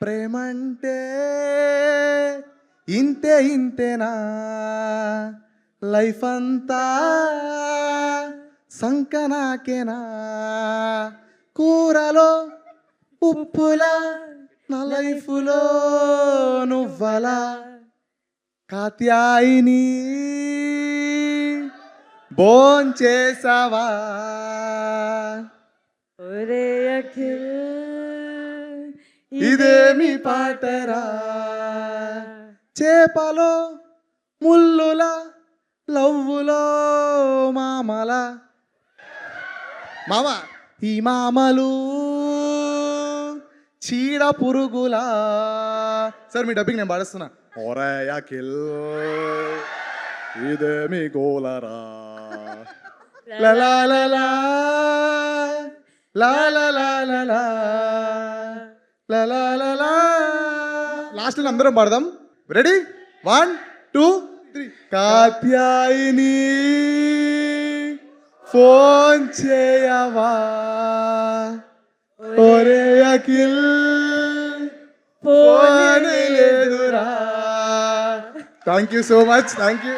ప్రేమంటే ఇంతే ఇంతేనా లైఫ్ అంతా సంకనాకేనా కూరలో ఉప్పులా నా లైఫ్లో నువ్వలా కాత్యాయిని భోంచేసావా ఒరే అఖిల్ ఇదేమి పాటరా చేపలో ముల్లుల లవ్వులో మామల మామ ఈ మామలు చీడ పురుగులా సార్ మీ డబ్బింగ్ నేను పాడిస్తున్నా ఒరే అఖిల్ ఇదేమి గోలరా లలా లాస్ట్ అందరం పాడదాం రెడీ 1 2 3 కాత్యాయిని ఫోన్ చేయవా ఒరే అఖిల్ ఫోన్ లేదురా thank you so much thank you